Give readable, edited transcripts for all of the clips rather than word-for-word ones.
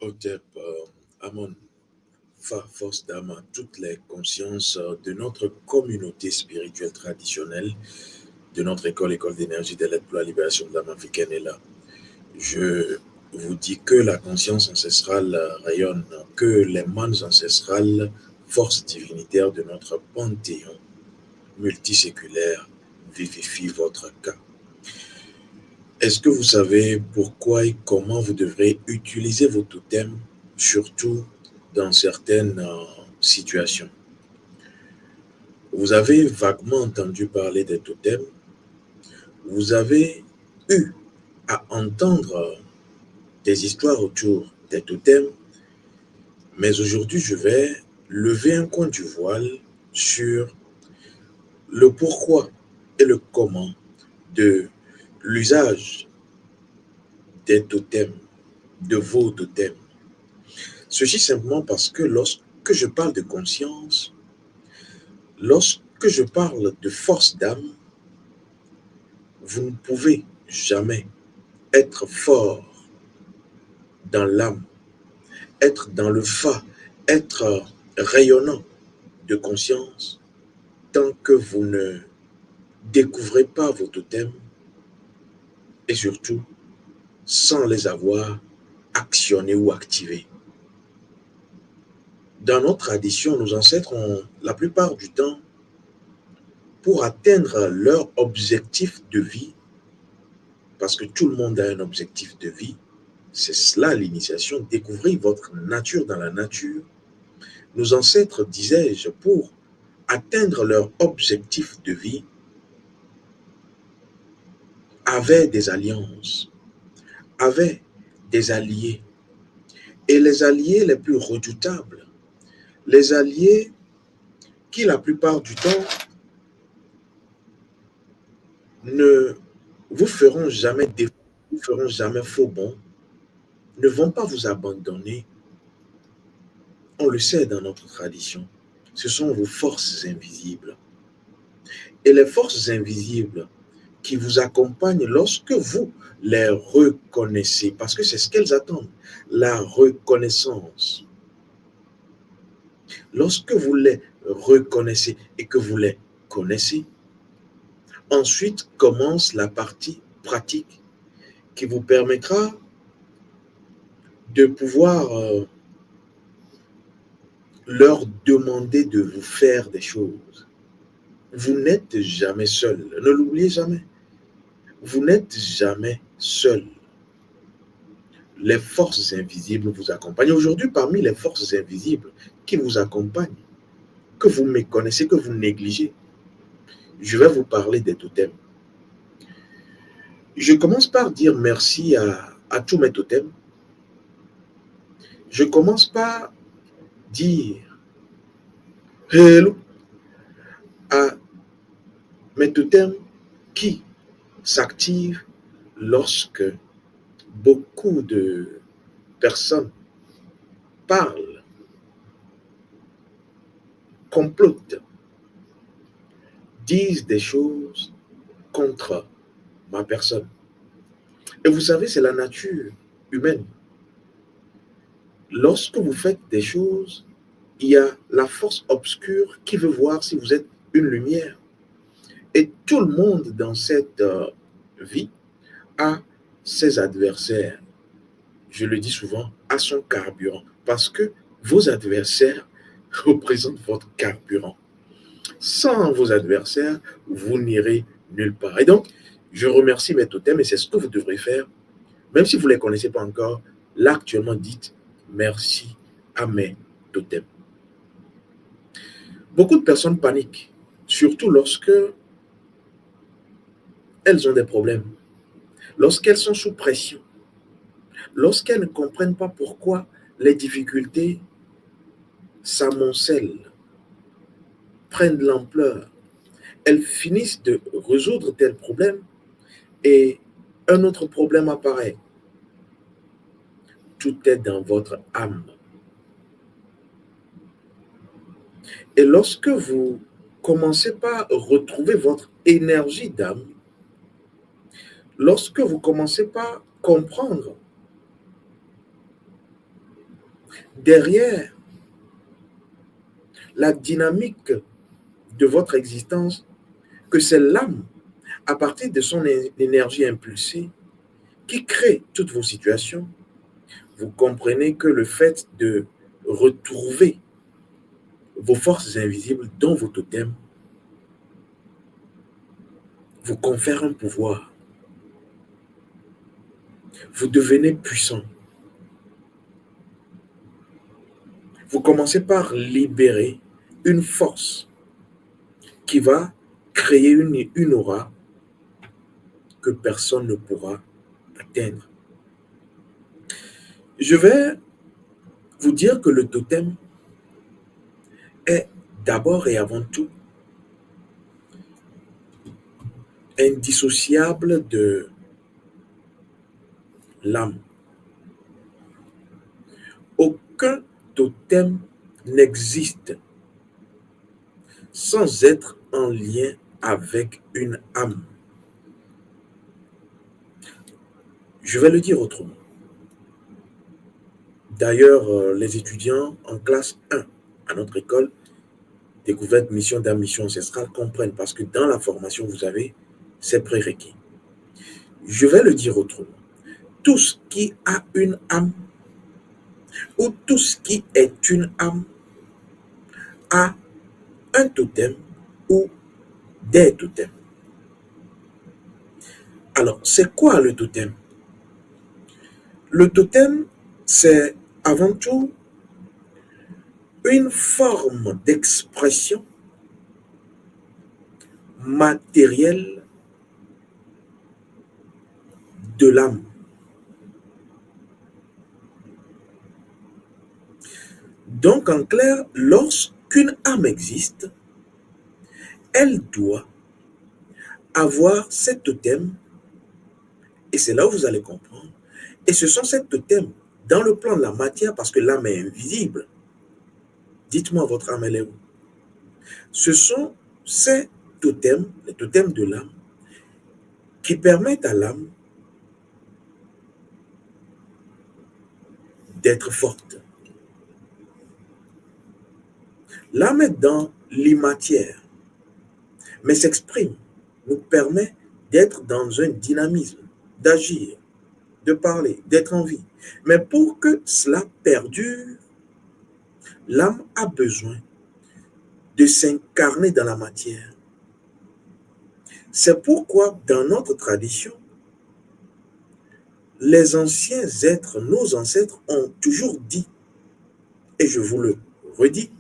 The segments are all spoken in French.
Hotep, Amon, force d'âme à toutes les consciences de notre communauté spirituelle traditionnelle, de notre école d'énergie de l'aide pour la libération de l'âme africaine est là. Je vous dis que la conscience ancestrale rayonne, que les manes ancestrales, forces divinitaires de notre panthéon multiséculaire vivifient votre cas. Est-ce que vous savez pourquoi et comment vous devrez utiliser vos totems, surtout dans certaines situations? Vous avez vaguement entendu parler des totems, vous avez eu à entendre des histoires autour des totems, mais aujourd'hui je vais lever un coin du voile sur le pourquoi et le comment de l'usage des totems, de vos totems. Ceci simplement parce que lorsque je parle de conscience, lorsque je parle de force d'âme, vous ne pouvez jamais être fort dans l'âme, être dans le fa, être rayonnant de conscience tant que vous ne découvrez pas vos totems et surtout sans les avoir actionnés ou activés. Dans notre tradition, nos ancêtres ont la plupart du temps, pour atteindre leur objectif de vie, parce que tout le monde a un objectif de vie, c'est cela l'initiation, découvrir votre nature dans la nature. Nos ancêtres, disais-je, pour atteindre leur objectif de vie, avaient des alliances, avaient des alliés. Et les alliés les plus redoutables, les alliés qui la plupart du temps ne vous feront jamais défaut, ne vous feront jamais faux bon, ne vont pas vous abandonner. On le sait dans notre tradition, ce sont vos forces invisibles. Et les forces invisibles qui vous accompagnent lorsque vous les reconnaissez, parce que c'est ce qu'elles attendent, la reconnaissance. Lorsque vous les reconnaissez et que vous les connaissez, ensuite commence la partie pratique qui vous permettra de pouvoir leur demander de vous faire des choses. Vous n'êtes jamais seul, ne l'oubliez jamais. Vous n'êtes jamais seul. Les forces invisibles vous accompagnent. Aujourd'hui, parmi les forces invisibles qui vous accompagnent, que vous méconnaissez, que vous négligez, je vais vous parler des totems. Je commence par dire merci à tous mes totems. Je commence par dire hello à mes totems qui s'activent lorsque beaucoup de personnes parlent, complotent, disent des choses contre ma personne. Et vous savez, c'est la nature humaine. Lorsque vous faites des choses, il y a la force obscure qui veut voir si vous êtes une lumière. Et tout le monde dans cette vie a ses adversaires. Je le dis souvent, a son carburant. Parce que vos adversaires représentent votre carburant. Sans vos adversaires, vous n'irez nulle part. Et donc, je remercie mes totems et c'est ce que vous devrez faire. Même si vous ne les connaissez pas encore, là actuellement, dites merci à mes totems. Beaucoup de personnes paniquent, surtout lorsque elles ont des problèmes, lorsqu'elles sont sous pression, lorsqu'elles ne comprennent pas pourquoi les difficultés s'amoncellent, prennent de l'ampleur. Elles finissent de résoudre tel problème et un autre problème apparaît. Tout est dans votre âme. Et lorsque vous commencez par retrouver votre énergie d'âme, lorsque vous commencez par comprendre derrière la dynamique de votre existence, que c'est l'âme, à partir de son énergie impulsée, qui crée toutes vos situations. Vous comprenez que le fait de retrouver vos forces invisibles dans vos totems vous confère un pouvoir. Vous devenez puissant. Vous commencez par libérer une force qui va créer une aura que personne ne pourra atteindre. Je vais vous dire que le totem est d'abord et avant tout indissociable de l'âme. Aucun totem n'existe sans être en lien avec une âme. Je vais le dire autrement. D'ailleurs, les étudiants en classe 1 à notre école, découverte mission d'âme, mission ancestrale, comprennent parce que dans la formation, vous avez ces prérequis. Je vais le dire autrement. Tout ce qui a une âme ou tout ce qui est une âme a un totem ou des totems. Alors, c'est quoi le totem? Le totem, c'est avant tout une forme d'expression matérielle de l'âme. Donc, en clair, lorsqu'une âme existe, elle doit avoir ces totems, et c'est là où vous allez comprendre. Et ce sont ces totems dans le plan de la matière, parce que l'âme est invisible. Dites-moi, votre âme, elle est où? Ce sont ces totems, les totems de l'âme, qui permettent à l'âme d'être forte. L'âme est dans l'immatière, mais s'exprime, nous permet d'être dans un dynamisme, d'agir, de parler, d'être en vie. Mais pour que cela perdure, l'âme a besoin de s'incarner dans la matière. C'est pourquoi, dans notre tradition, les anciens êtres, nos ancêtres, ont toujours dit, et je vous le redis,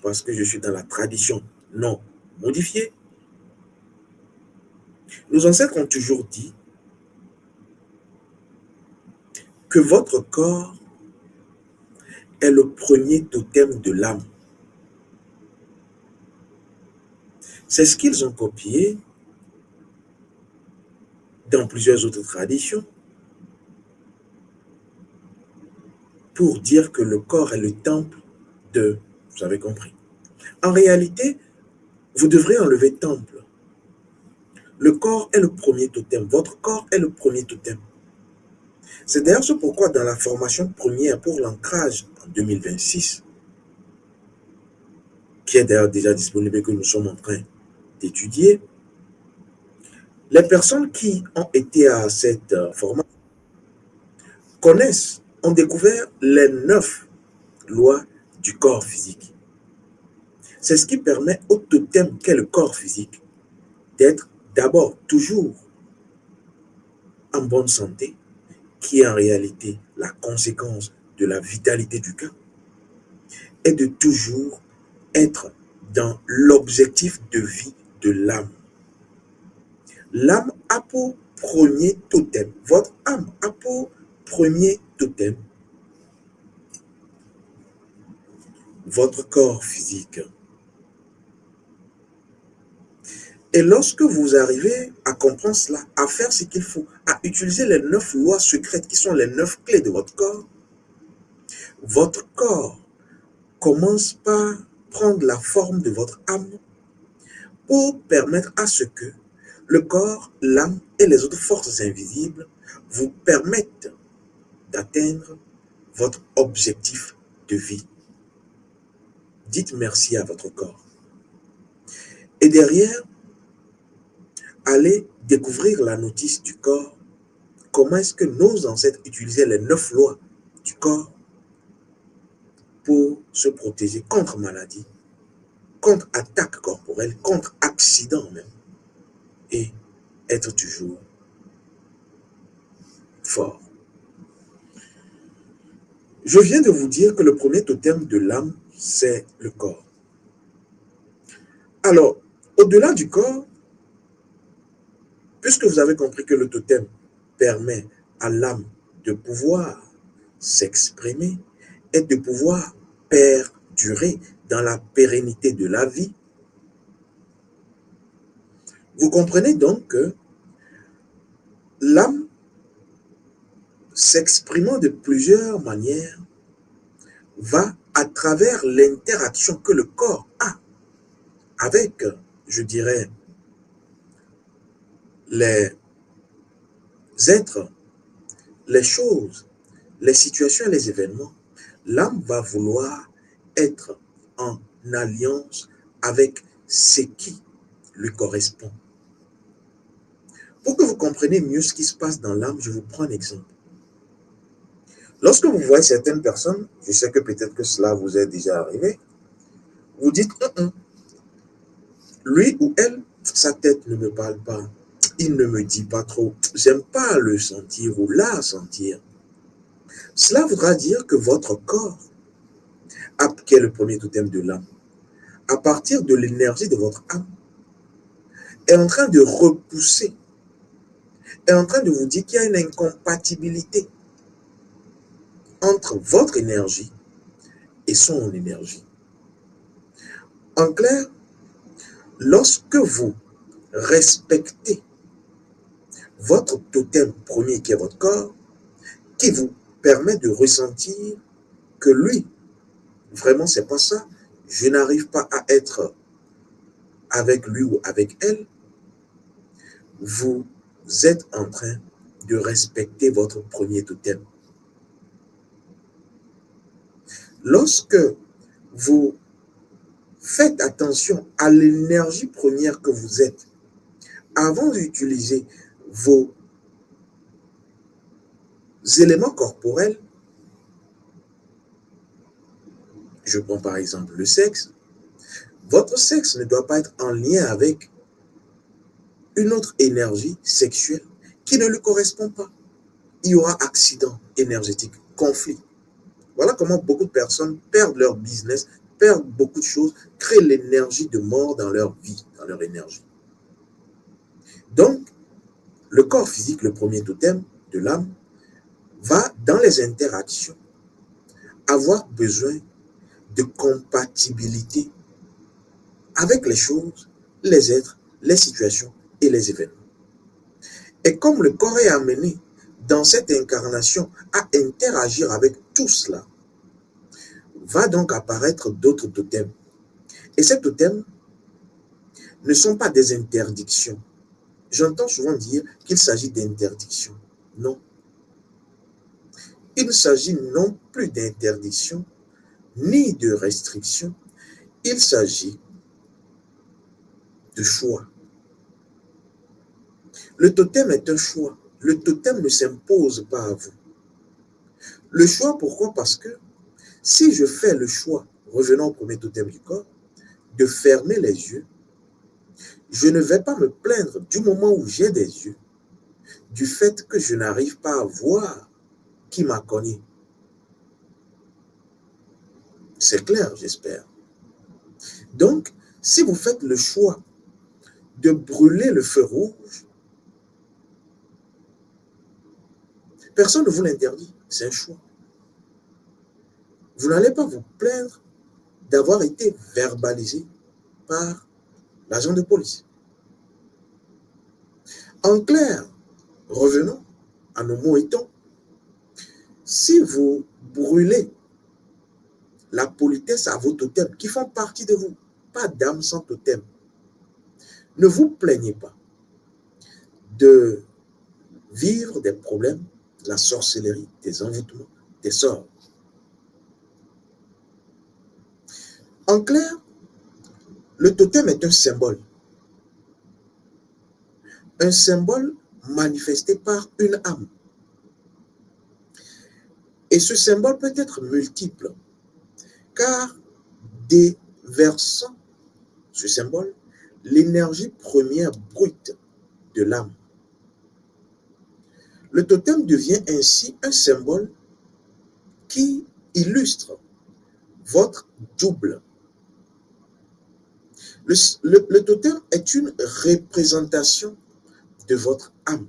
parce que je suis dans la tradition non modifiée, nos ancêtres ont toujours dit que votre corps est le premier totem de l'âme. C'est ce qu'ils ont copié dans plusieurs autres traditions pour dire que le corps est le temple de... Vous avez compris. En réalité, vous devrez enlever temple. Le corps est le premier totem. Votre corps est le premier totem. C'est d'ailleurs ce pourquoi dans la formation première pour l'ancrage en 2026, qui est d'ailleurs déjà disponible et que nous sommes en train d'étudier, les personnes qui ont été à cette formation connaissent, ont découvert les 9 lois du corps physique. C'est ce qui permet au totem qu'est le corps physique d'être d'abord toujours en bonne santé, qui est en réalité la conséquence de la vitalité du cœur, et de toujours être dans l'objectif de vie de l'âme. L'âme a pour premier totem, votre âme a pour premier totem votre corps physique. Et lorsque vous arrivez à comprendre cela, à faire ce qu'il faut, à utiliser les 9 lois secrètes qui sont les 9 clés de votre corps commence par prendre la forme de votre âme pour permettre à ce que le corps, l'âme et les autres forces invisibles vous permettent d'atteindre votre objectif de vie. Dites merci à votre corps. Et derrière, allez découvrir la notice du corps. Comment est-ce que nos ancêtres utilisaient les 9 lois du corps pour se protéger contre maladie, contre attaque corporelle, contre accident même, et être toujours fort. Je viens de vous dire que le premier totem de l'âme, c'est le corps. Alors, au-delà du corps, puisque vous avez compris que le totem permet à l'âme de pouvoir s'exprimer et de pouvoir perdurer dans la pérennité de la vie, vous comprenez donc que l'âme, s'exprimant de plusieurs manières, va à travers l'interaction que le corps a avec, je dirais, les êtres, les choses, les situations et les événements, l'âme va vouloir être en alliance avec ce qui lui correspond. Pour que vous compreniez mieux ce qui se passe dans l'âme, je vous prends un exemple. Lorsque vous voyez certaines personnes, je sais que peut-être que cela vous est déjà arrivé, vous dites, lui ou elle, sa tête ne me parle pas, il ne me dit pas trop, j'aime pas le sentir ou la sentir. Cela voudra dire que votre corps, qui est le premier totem de l'âme, à partir de l'énergie de votre âme, est en train de repousser, est en train de vous dire qu'il y a une incompatibilité entre votre énergie et son énergie. En clair, lorsque vous respectez votre totem premier qui est votre corps, qui vous permet de ressentir que lui, vraiment c'est pas ça, je n'arrive pas à être avec lui ou avec elle, vous êtes en train de respecter votre premier totem. Lorsque vous faites attention à l'énergie première que vous êtes, avant d'utiliser vos éléments corporels, je prends par exemple le sexe, votre sexe ne doit pas être en lien avec une autre énergie sexuelle qui ne lui correspond pas. Il y aura accident énergétique, conflit. Voilà comment beaucoup de personnes perdent leur business, perdent beaucoup de choses, créent l'énergie de mort dans leur vie, dans leur énergie. Donc, le corps physique, le premier totem de l'âme, va dans les interactions avoir besoin de compatibilité avec les choses, les êtres, les situations et les événements. Et comme le corps est amené dans cette incarnation à interagir avec tout cela, va donc apparaître d'autres totems. Et ces totems ne sont pas des interdictions. J'entends souvent dire qu'il s'agit d'interdictions. Non. Il ne s'agit non plus d'interdiction ni de restriction. Il s'agit de choix. Le totem est un choix. Le totem ne s'impose pas à vous. Le choix, pourquoi? Parce que si je fais le choix, revenons au premier totem du corps, de fermer les yeux, je ne vais pas me plaindre du moment où j'ai des yeux, du fait que je n'arrive pas à voir qui m'a cogné. C'est clair, j'espère. Donc, si vous faites le choix de brûler le feu rouge, personne ne vous l'interdit, c'est un choix. Vous n'allez pas vous plaindre d'avoir été verbalisé par l'agent de police. En clair, revenons à nos mots et tons. Si vous brûlez la politesse à vos totems qui font partie de vous, pas d'âme sans totem, ne vous plaignez pas de vivre des problèmes, la sorcellerie, des envoûtements, des sorts. En clair, le totem est un symbole. Un symbole manifesté par une âme. Et ce symbole peut être multiple, car déversant ce symbole l'énergie première brute de l'âme. Le totem devient ainsi un symbole qui illustre votre double. Le totem est une représentation de votre âme.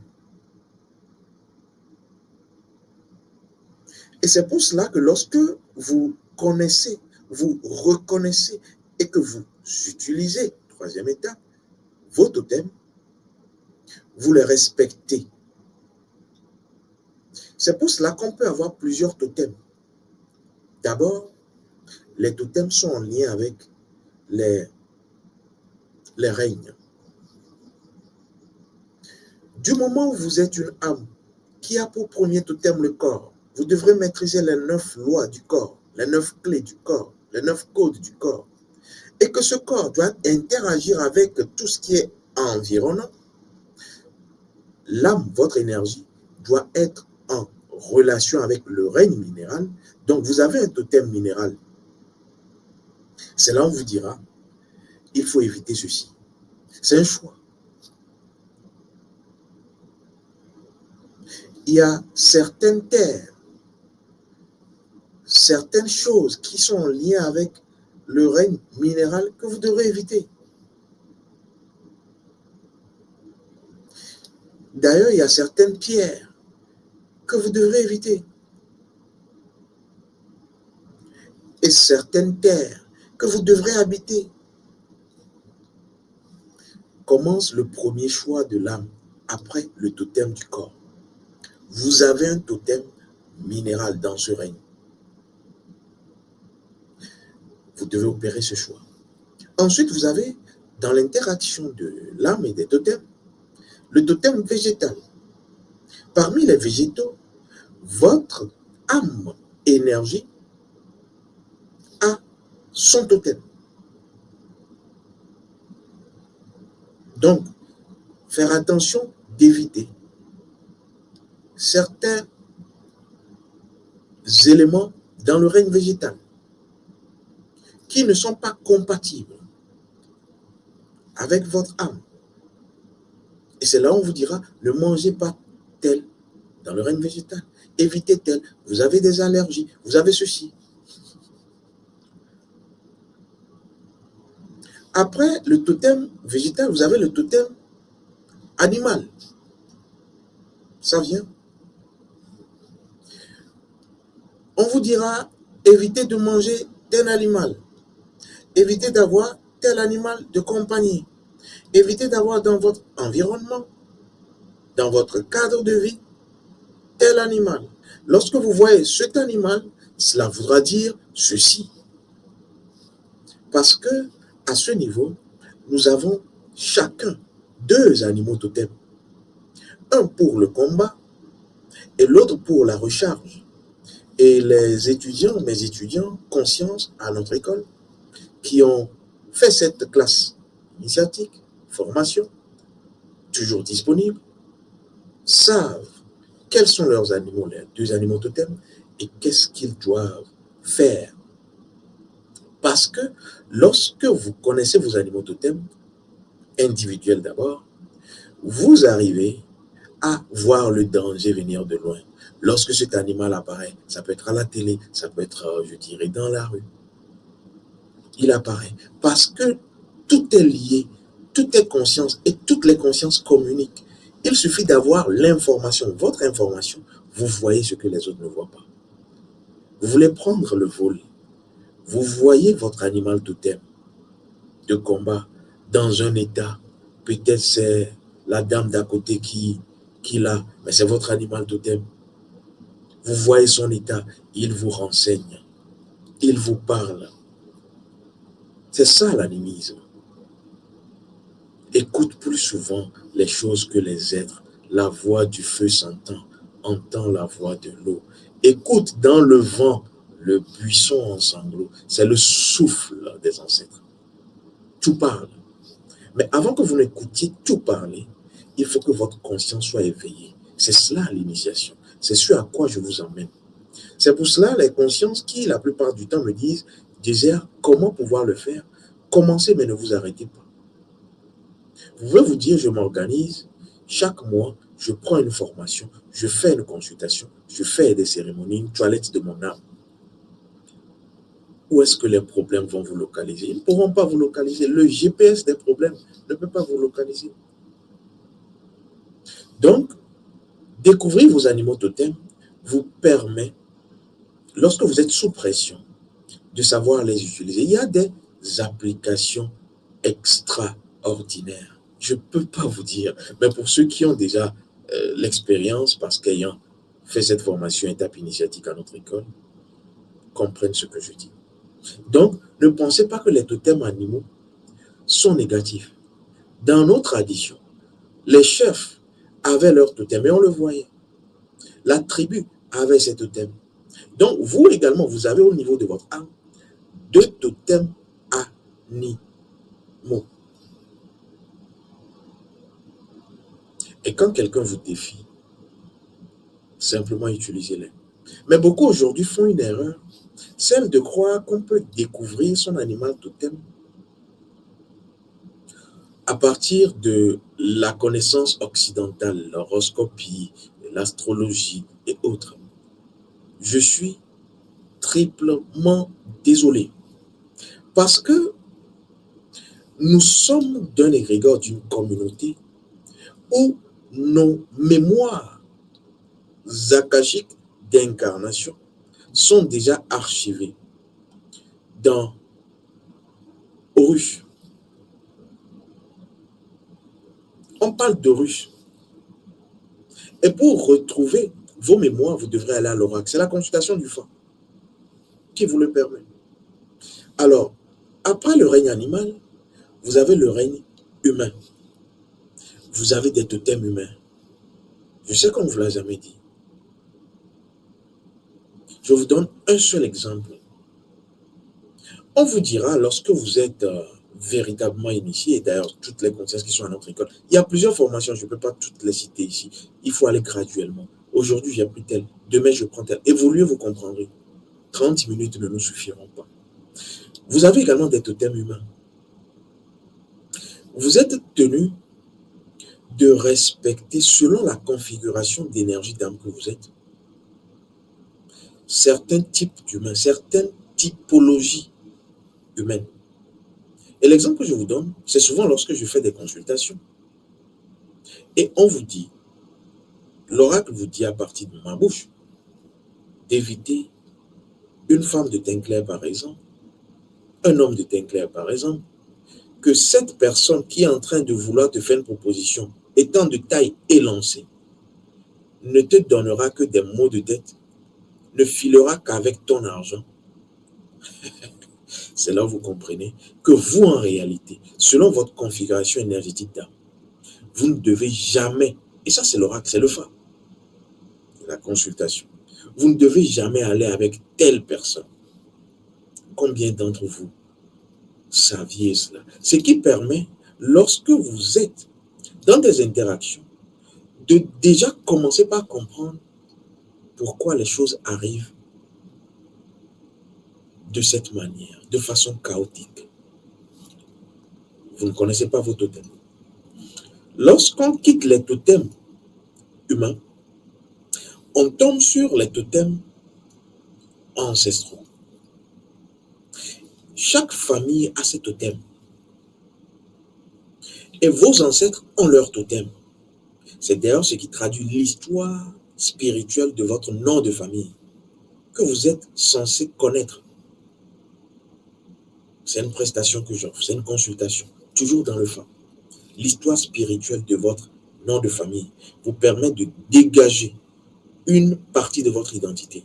Et c'est pour cela que lorsque vous connaissez, vous reconnaissez et que vous utilisez, troisième étape, vos totems, vous les respectez. C'est pour cela qu'on peut avoir plusieurs totems. D'abord, les totems sont en lien avec les règnes. Du moment où vous êtes une âme qui a pour premier totem le corps, vous devrez maîtriser les 9 lois du corps, les 9 clés du corps, les 9 codes du corps. Et que ce corps doit interagir avec tout ce qui est environnant. L'âme, votre énergie, doit être en relation avec le règne minéral. Donc, vous avez un totem minéral. C'est là où on vous dira, il faut éviter ceci. C'est un choix. Il y a certaines terres, certaines choses qui sont en lien avec le règne minéral que vous devrez éviter. D'ailleurs, il y a certaines pierres que vous devrez éviter. Et certaines terres que vous devrez habiter. Commence le premier choix de l'âme après le totem du corps. Vous avez un totem minéral dans ce règne. Vous devez opérer ce choix. Ensuite, vous avez, dans l'interaction de l'âme et des totems, le totem végétal. Parmi les végétaux, votre âme énergie a son totem. Donc, faire attention d'éviter certains éléments dans le règne végétal qui ne sont pas compatibles avec votre âme. Et c'est là où on vous dira, ne mangez pas tel dans le règne végétal. Évitez tel. Vous avez des allergies. Vous avez ceci. Après le totem végétal, vous avez le totem animal. Ça vient. On vous dira, évitez de manger tel animal. Évitez d'avoir tel animal de compagnie. Évitez d'avoir dans votre environnement, dans votre cadre de vie, tel animal. Lorsque vous voyez cet animal, cela voudra dire ceci. Parce que, à ce niveau, nous avons chacun 2 animaux totems. Un pour le combat et l'autre pour la recharge. Et les étudiants, mes étudiants, conscience à notre école, qui ont fait cette classe initiatique, formation, toujours disponible, savent quels sont leurs animaux, les 2 animaux totems, et qu'est-ce qu'ils doivent faire. Parce que lorsque vous connaissez vos animaux totems, individuels d'abord, vous arrivez à voir le danger venir de loin. Lorsque cet animal apparaît, ça peut être à la télé, ça peut être, je dirais, dans la rue. Il apparaît parce que tout est lié, tout est conscience et toutes les consciences communiquent. Il suffit d'avoir l'information, votre information, vous voyez ce que les autres ne voient pas. Vous voulez prendre le vol, vous voyez votre animal totem de combat dans un état, peut-être c'est la dame d'à côté qui l'a, mais c'est votre animal totem. Vous voyez son état, il vous renseigne, il vous parle. C'est ça l'animisme. Écoute plus souvent les choses que les êtres. La voix du feu s'entend, entend la voix de l'eau. Écoute dans le vent le buisson en sanglots, c'est le souffle des ancêtres. Tout parle. Mais avant que vous n'écoutiez tout parler, il faut que votre conscience soit éveillée. C'est cela l'initiation. C'est ce à quoi je vous emmène. C'est pour cela les consciences qui, la plupart du temps, me disent, Désert, comment pouvoir le faire? Commencez, mais ne vous arrêtez pas. Vous pouvez vous dire, je m'organise, chaque mois, je prends une formation, je fais une consultation, je fais des cérémonies, une toilette de mon âme. Où est-ce que les problèmes vont vous localiser? Ils ne pourront pas vous localiser. Le GPS des problèmes ne peut pas vous localiser. Donc, découvrir vos animaux totems vous permet, lorsque vous êtes sous pression, de savoir les utiliser. Il y a des applications extraordinaires. Je ne peux pas vous dire, mais pour ceux qui ont déjà l'expérience, parce qu'ayant fait cette formation étape initiatique à notre école, comprennent ce que je dis. Donc, ne pensez pas que les totems animaux sont négatifs. Dans nos traditions, les chefs avaient leur totem et on le voyait. La tribu avait ses totems. Donc, vous également, vous avez au niveau de votre âme 2 totems animaux. Et quand quelqu'un vous défie, simplement utilisez-les. Mais beaucoup aujourd'hui font une erreur, celle de croire qu'on peut découvrir son animal totem à partir de la connaissance occidentale, l'horoscopie, l'astrologie et autres. Je suis triplement désolé parce que nous sommes d'un égrégore, d'une communauté où nos mémoires akashiques d'incarnation sont déjà archivées dans Horus. On parle d'Horus. Et pour retrouver vos mémoires, vous devrez aller à l'oracle. C'est la consultation du Fa qui vous le permet. Alors, après le règne animal, vous avez le règne humain. Vous avez des totems humains. Je sais qu'on ne vous l'a jamais dit. Je vous donne un seul exemple. On vous dira, lorsque vous êtes véritablement initié, et d'ailleurs toutes les consciences qui sont à notre école, il y a plusieurs formations, je ne peux pas toutes les citer ici. Il faut aller graduellement. Aujourd'hui, j'ai pris telle, demain, je prends telle. Évoluez, vous comprendrez. 30 minutes ne nous suffiront pas. Vous avez également des totems humains. Vous êtes tenu de respecter, selon la configuration d'énergie d'âme que vous êtes, certains types d'humains, certaines typologies humaines. Et l'exemple que je vous donne, c'est souvent lorsque je fais des consultations. Et on vous dit, l'oracle vous dit à partir de ma bouche, d'éviter une femme de teint clair par exemple, un homme de teint clair par exemple, que cette personne qui est en train de vouloir te faire une proposition, étant de taille élancée, ne te donnera que des maux de tête, ne filera qu'avec ton argent. C'est là où vous comprenez que vous, en réalité, selon votre configuration énergétique d'âme, vous ne devez jamais, et ça c'est l'oracle, c'est le Fa, la consultation, vous ne devez jamais aller avec telle personne. Combien d'entre vous saviez cela? Ce qui permet, lorsque vous êtes dans des interactions, de déjà commencer par comprendre pourquoi les choses arrivent de cette manière, de façon chaotique. Vous ne connaissez pas vos totems. Lorsqu'on quitte les totems humains, on tombe sur les totems ancestraux. Chaque famille a ses totems. Et vos ancêtres ont leurs totems. C'est d'ailleurs ce qui traduit l'histoire spirituelle de votre nom de famille, que vous êtes censé connaître. C'est une prestation que j'offre, c'est une consultation, toujours dans le Fa. L'histoire spirituelle de votre nom de famille vous permet de dégager une partie de votre identité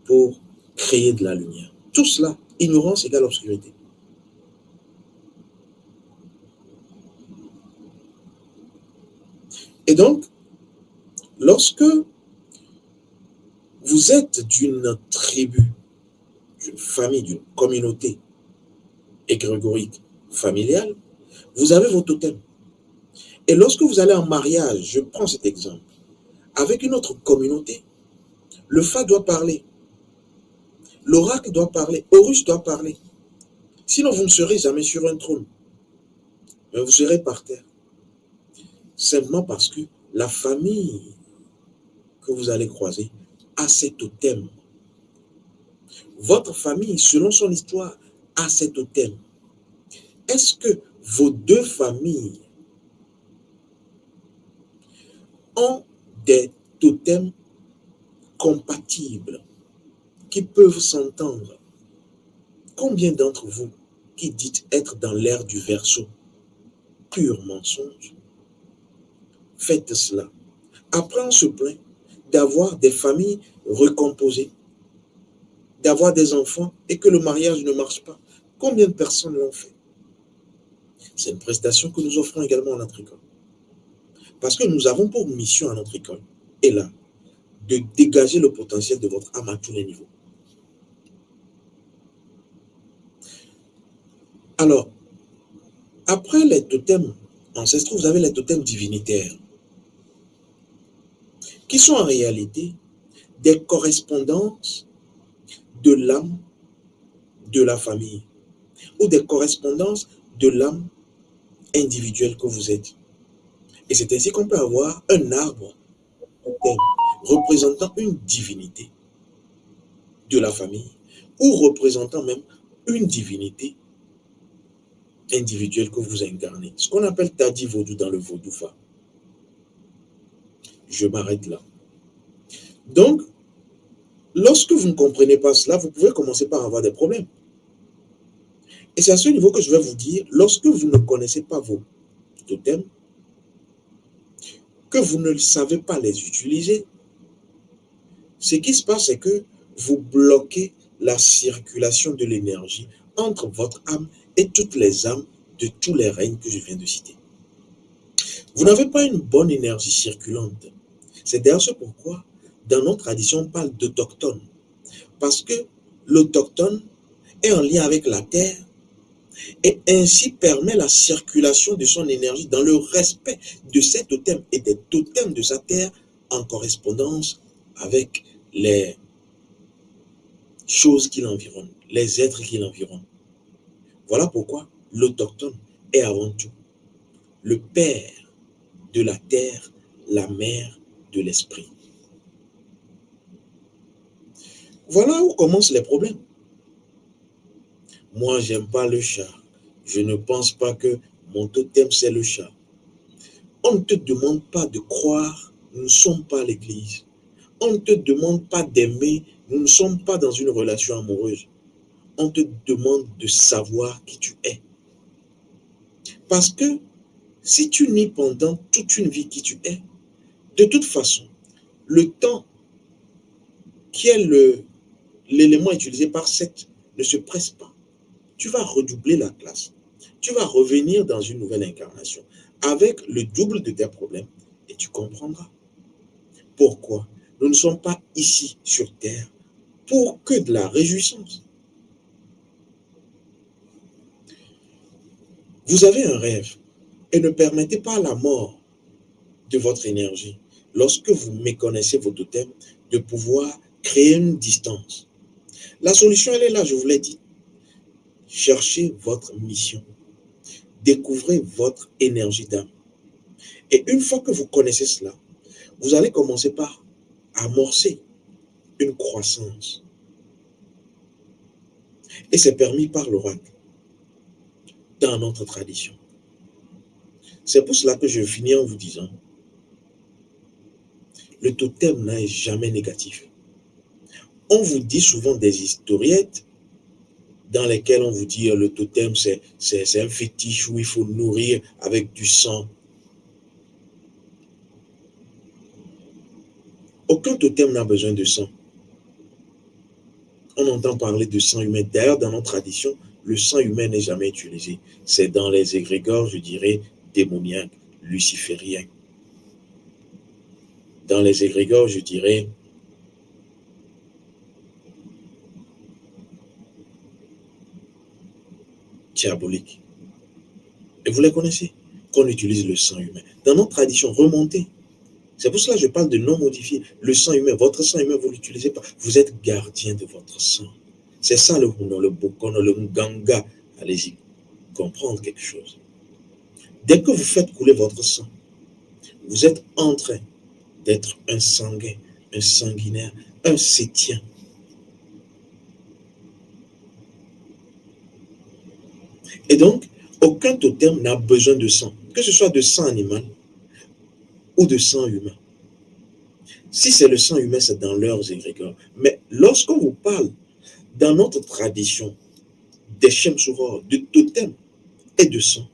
pour créer de la lumière. Tout cela, ignorance égale obscurité. Et donc, lorsque vous êtes d'une tribu d'une famille, d'une communauté égrégorique familiale, vous avez vos totems. Et lorsque vous allez en mariage, je prends cet exemple, avec une autre communauté, le Fa doit parler, l'oracle doit parler, Horus doit parler. Sinon, vous ne serez jamais sur un trône, mais vous serez par terre. Simplement parce que la famille que vous allez croiser a ses totems. Votre famille, selon son histoire, a ses totems. Est-ce que vos deux familles ont des totems compatibles qui peuvent s'entendre? Combien d'entre vous qui dites être dans l'ère du Verseau, pur mensonge, faites cela? Après, on se plaint d'avoir des familles recomposées, d'avoir des enfants et que le mariage ne marche pas. Combien de personnes l'ont fait? C'est une prestation que nous offrons également à notre école. Parce que nous avons pour mission à notre école, et là, de dégager le potentiel de votre âme à tous les niveaux. Alors, après les totems ancestraux, vous avez les totems divinitaires, qui sont en réalité des correspondances de l'âme de la famille, ou des correspondances de l'âme individuelle que vous êtes. Et c'est ainsi qu'on peut avoir un arbre totem représentant une divinité de la famille, ou représentant même une divinité individuelle que vous incarnez. Ce qu'on appelle Tadi Vaudou dans le Vaudoufa. Je m'arrête là. Donc, lorsque vous ne comprenez pas cela, vous pouvez commencer par avoir des problèmes. Et c'est à ce niveau que je vais vous dire, lorsque vous ne connaissez pas vos totems, que vous ne savez pas les utiliser, ce qui se passe, c'est que vous bloquez la circulation de l'énergie entre votre âme et toutes les âmes de tous les règnes que je viens de citer. Vous n'avez pas une bonne énergie circulante. C'est d'ailleurs ce pourquoi, dans notre tradition, on parle d'autochtone. Parce que l'autochtone est en lien avec la terre et ainsi permet la circulation de son énergie dans le respect de ses totems et des totems de sa terre en correspondance avec les choses qui l'environnent, les êtres qui l'environnent. Voilà pourquoi l'autochtone est avant tout le père de la terre, la mère de l'esprit. Voilà où commencent les problèmes. Moi, j'aime pas le chat. Je ne pense pas que mon totem, c'est le chat. On ne te demande pas de croire, nous ne sommes pas l'église. On ne te demande pas d'aimer, nous ne sommes pas dans une relation amoureuse. On te demande de savoir qui tu es. Parce que si tu nies pendant toute une vie qui tu es, de toute façon, le temps qui est l'élément utilisé par cette ne se presse pas. Tu vas redoubler la classe. Tu vas revenir dans une nouvelle incarnation avec le double de tes problèmes et tu comprendras. Pourquoi? Nous ne sommes pas ici sur terre pour que de la réjouissance. Vous avez un rêve et ne permettez pas à la mort de votre énergie, lorsque vous méconnaissez vos totems, de pouvoir créer une distance. La solution, elle est là, je vous l'ai dit. Cherchez votre mission. Découvrez votre énergie d'âme. Et une fois que vous connaissez cela, vous allez commencer par amorcer une croissance. Et c'est permis par l'oracle dans notre tradition. C'est pour cela que je finis en vous disant, le totem n'est jamais négatif. On vous dit souvent des historiettes dans lesquelles on vous dit le totem c'est un fétiche où il faut nourrir avec du sang. Aucun totem n'a besoin de sang. On entend parler de sang humain. D'ailleurs, dans notre tradition, le sang humain n'est jamais utilisé. C'est dans les égrégores, je dirais, démoniaques, lucifériens. Dans les égrégores, je dirais, diaboliques. Et vous les connaissez, qu'on utilise le sang humain. Dans notre tradition, remontez. C'est pour cela que je parle de non modifié. Le sang humain, votre sang humain, vous ne l'utilisez pas. Vous êtes gardien de votre sang. C'est ça le Huno, le Bokono, le Nganga. Allez-y, comprendre quelque chose. Dès que vous faites couler votre sang, vous êtes en train d'être un sanguin, un sanguinaire, un sétien. Et donc, aucun totem n'a besoin de sang, que ce soit de sang animal ou de sang humain. Si c'est le sang humain, c'est dans leurs égrégores. Mais lorsqu'on vous parle, dans notre tradition, des Shemsuror, de totem et de sang,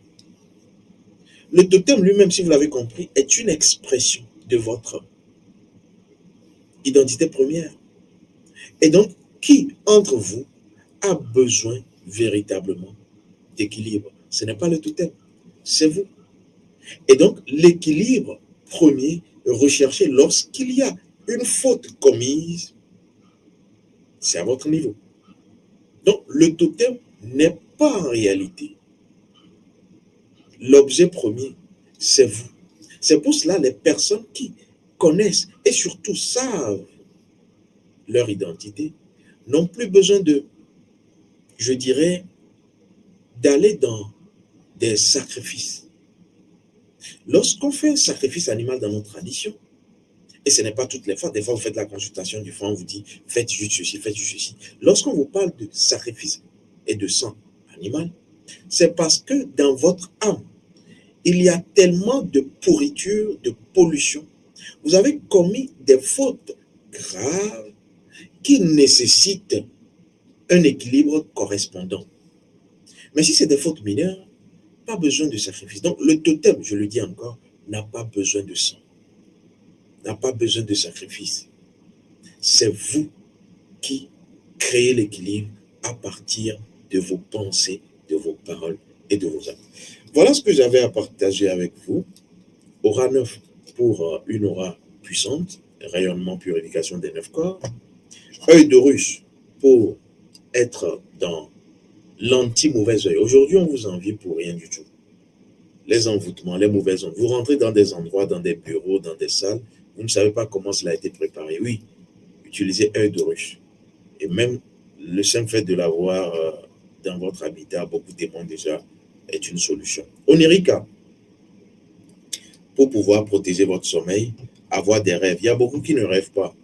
le totem lui-même, si vous l'avez compris, est une expression de votre identité première. Et donc, qui entre vous a besoin véritablement d'équilibre? Ce n'est pas le totem, c'est vous. Et donc, l'équilibre premier recherché lorsqu'il y a une faute commise, c'est à votre niveau. Donc, le totem n'est pas en réalité l'objet premier, c'est vous. C'est pour cela les personnes qui connaissent et surtout savent leur identité n'ont plus besoin de, je dirais, d'aller dans des sacrifices. Lorsqu'on fait un sacrifice animal dans notre tradition, et ce n'est pas toutes les fois, des fois vous faites la consultation du fond, on vous dit faites juste ceci, faites juste ceci. Lorsqu'on vous parle de sacrifice et de sang animal, c'est parce que dans votre âme, il y a tellement de pourriture, de pollution. Vous avez commis des fautes graves qui nécessitent un équilibre correspondant. Mais si c'est des fautes mineures, pas besoin de sacrifice. Donc le totem, je le dis encore, n'a pas besoin de sang, n'a pas besoin de sacrifice. C'est vous qui créez l'équilibre à partir de vos pensées, de vos paroles et de vos actes. Voilà ce que j'avais à partager avec vous. Aura 9 pour une aura puissante, rayonnement, purification des 9 corps. Œil de ruche pour être dans l'anti-mauvais œil. Aujourd'hui, on vous envie pour rien du tout. Les envoûtements, les mauvaises ondes. Vous rentrez dans des endroits, dans des bureaux, dans des salles, vous ne savez pas comment cela a été préparé. Oui, utilisez œil de ruche. Et même le simple fait de l'avoir dans votre habitat, beaucoup témoins déjà, est une solution. Onirica, pour pouvoir protéger votre sommeil, avoir des rêves. Il y a beaucoup qui ne rêvent pas.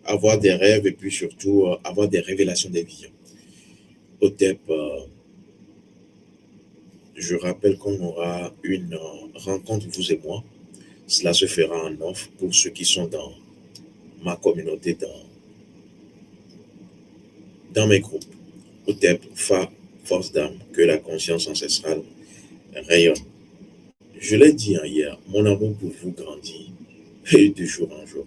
Avoir des rêves et puis surtout avoir des révélations des visions. Otep, je rappelle qu'on aura une rencontre, vous et moi. Cela se fera en offre pour ceux qui sont dans ma communauté, dans mes groupes. Otep, Fa, force d'âme, que la conscience ancestrale rayonne. Je l'ai dit hier, mon amour pour vous grandit de jour en jour.